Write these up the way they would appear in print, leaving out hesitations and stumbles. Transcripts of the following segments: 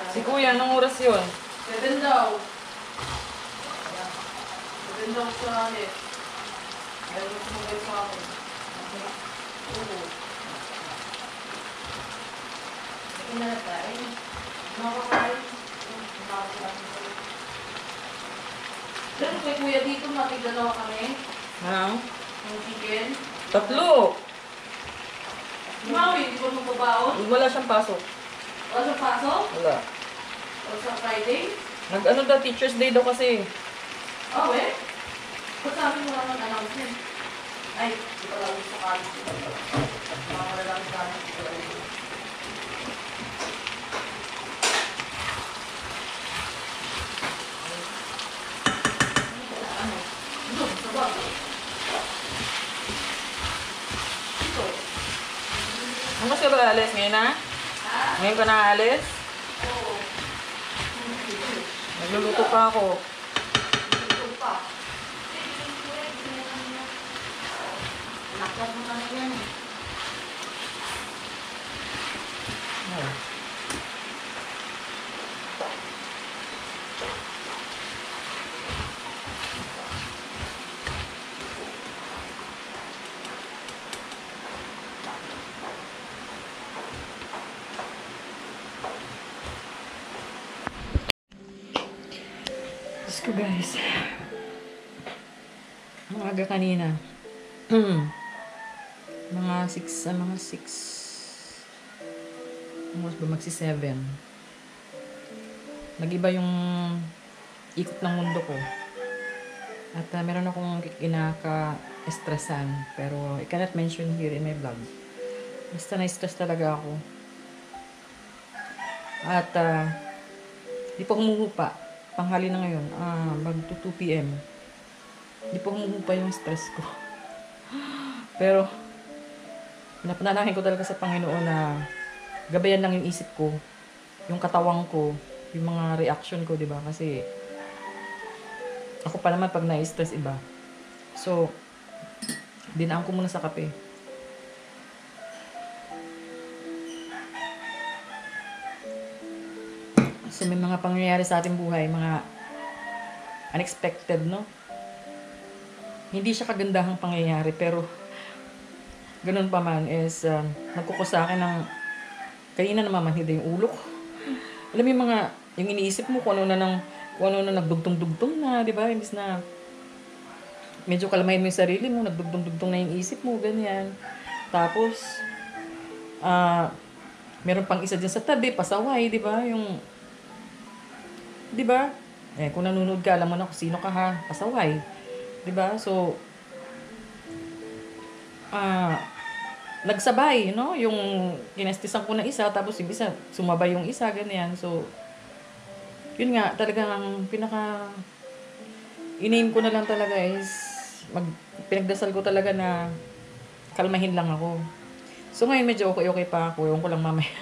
Si Kuya, anong oras yun? 7 daw. 7 daw sa akin. Ayaw mo sumagay sa akin. Oo. Ito na tayo. Makakain. Pero kay Kuya dito, matigdalawa kami. Ano? Yung chicken. 3. Maui, hindi ko magbabaon. Wala siyang pasok. Wala siyang pasok? Wala. O sa Friday? Nag-ano daw, Teacher's Day daw kasi. Oh, eh? Ba't sabi mo lang mag-announcement? Ay, di ko lang gusto ka. Mga malalang gamit. Di ko lang gusto. Ano? Doon, sa bago. Ito. Ano ka ba alis ngayon na? Ha? Ngayon ka na alis? Oo. Nagluluto pa ako. Ito pa. Naklat mo na yan. Oh. Let's go guys. Ang aga kanina. mga 6, almost ba magsi 7. Nag-iba yung ikot ng mundo ko. At meron akong kinaka-stressan. Pero I cannot mention here in my vlog. Basta na-stress talaga ako. At di pa humuhupa. Panghali na ngayon. Mag 2 p.m. Di pa humuhupa yung stress ko. Pero pinapanalangin ko talaga sa Panginoon na gabayan lang yung isip ko, yung katawang ko, yung mga reaction ko, di ba? Kasi ako pa naman pag na-stress iba. So, dinaan ko muna sa kape. So, may mga pangyayari sa ating buhay, mga unexpected, no? Hindi siya kagandahang pangyayari, pero ganun pa man is nagkukus sa akin ng kanina namamanhid yung ulo ko. Alam mo yung mga yung iniisip mo kung ano na nagdugtong-dugtong na, di ba? Imbis na medyo kalmahin mo yung sarili mo, nagdugtong-dugtong na yung isip mo, ganyan. Tapos meron pang isa dyan sa tabi, pasaway, di ba? Yung di ba? Kung nanonood ka, alam mo na kung sino ka ha, pasaway. Di ba? So nagsabay, no? Yung kinestisan ko na isa, tapos yung isa, sumabay yung isa, ganyan. So, yun nga, talagang inaim ko na lang talaga is, pinagdasal ko talaga na kalmahin lang ako. So, ngayon medyo okay pa ako, ewan ko lang mamaya.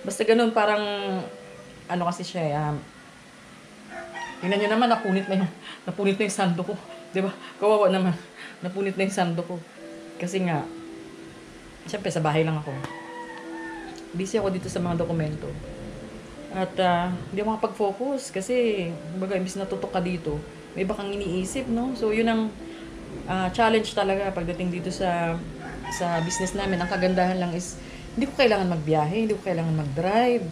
Basta ganun, parang, ano kasi siya, tingnan nyo naman, napunit na yung sando ko. Diba? Kawawa naman. Napunit na yung sando ko. Kasi nga, siyempre sa bahay lang ako. Busy ako dito sa mga dokumento. At hindi ako makapag-focus kasi, kumbaga, imbis natutok ka dito, may iba kang iniisip, no? So, yun ang challenge talaga pagdating dito sa business namin. Ang kagandahan lang is, hindi ko kailangan magbiyahe, hindi ko kailangan mag-drive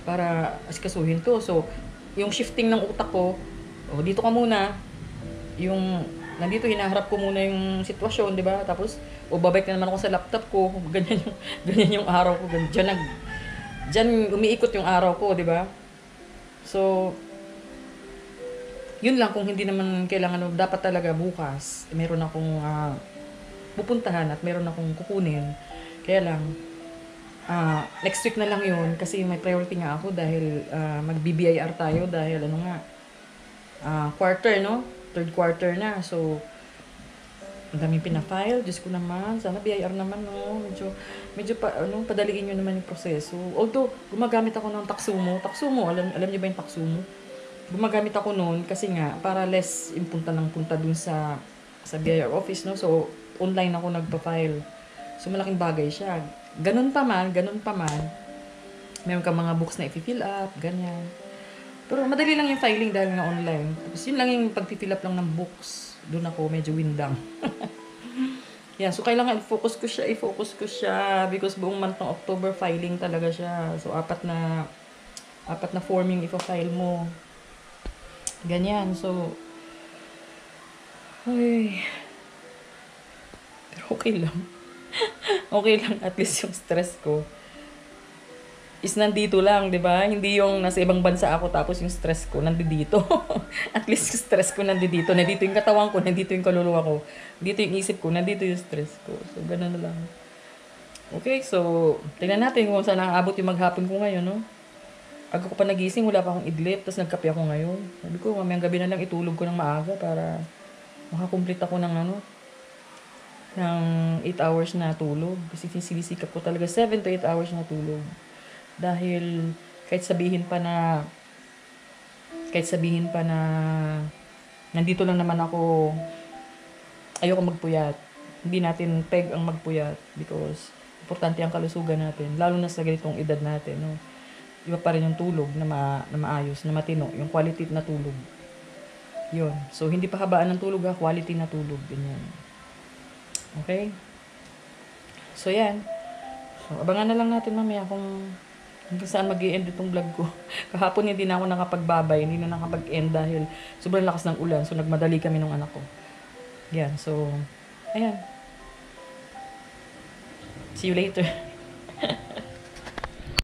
para asikasuhin to. So, yung shifting ng utak ko, dito ka muna, nandito hinaharap ko muna yung sitwasyon, di ba? Tapos, babalik na naman ako sa laptop ko, ganyan yung araw ko, diyan umiikot yung araw ko, di ba? So, yun lang, kung hindi naman kailangan, dapat talaga bukas, meron akong pupuntahan at meron akong kukunin. Kaya lang, next week na lang yun, kasi may priority nga ako dahil mag-BBIR tayo dahil quarter, no? Third quarter na. So, ang daming pinafile. Diyos ko naman. Sana BIR naman, no? Medyo padaliin nyo naman yung proseso. Although, gumagamit ako ng Taksumo. Alam niyo ba yung Taksumo? Gumagamit ako noon kasi nga, para less yung punta dun sa BIR office, no? So, online ako nagpa-file. So, malaking bagay siya. Ganun pa man, meron ka mga books na i-fill up, ganyan. Pero madali lang yung filing dahil nga online. Tapos yun lang yung pag-fill up lang ng books. Doon ako medyo windang. Yeah, so kailangan i-focus ko siya because buong month ng October filing talaga siya. So apat na forming ipa-file mo. Ganyan. So pero okay lang. Okay lang at least yung stress ko. is nandito lang, di ba? Hindi yung nasa ibang bansa ako tapos yung stress ko nandito. At least yung stress ko nandito. Nandito yung katawan ko, nandito yung kaluluwa ko. Nandito yung isip ko, nandito yung stress ko. So, ganun na lang. Okay, so, tingnan natin kung saan nakaabot yung maghapon ko ngayon, no? Ako pa nagising, wala pa akong idlip, tapos nagkape ako ngayon. Sabi ko, mamayang gabi na lang itulog ko ng maaga para makakomplete ako ng ng 8 hours na tulog. Kasi sinisikap ko talaga 7 to 8 hours na tulog. Dahil kahit sabihin pa na nandito lang naman ako, ayoko magpuyat. Hindi natin peg ang magpuyat because importante ang kalusugan natin, lalo na sa ganitong edad natin, no. Iba pa rin yung tulog na maayos, na matino, yung quality na tulog. Yun. So hindi pa habaan ng tulog, quality na tulog, ganyan. Okay? So yan. So abangan na lang natin mamaya kung hanggang saan mag-i-end itong vlog ko. Kahapon hindi na ako nakapagbabay, hindi na nakapag-end dahil sobrang lakas ng ulan. So nagmadali kami ng anak ko. Yan, so ayan. See you later.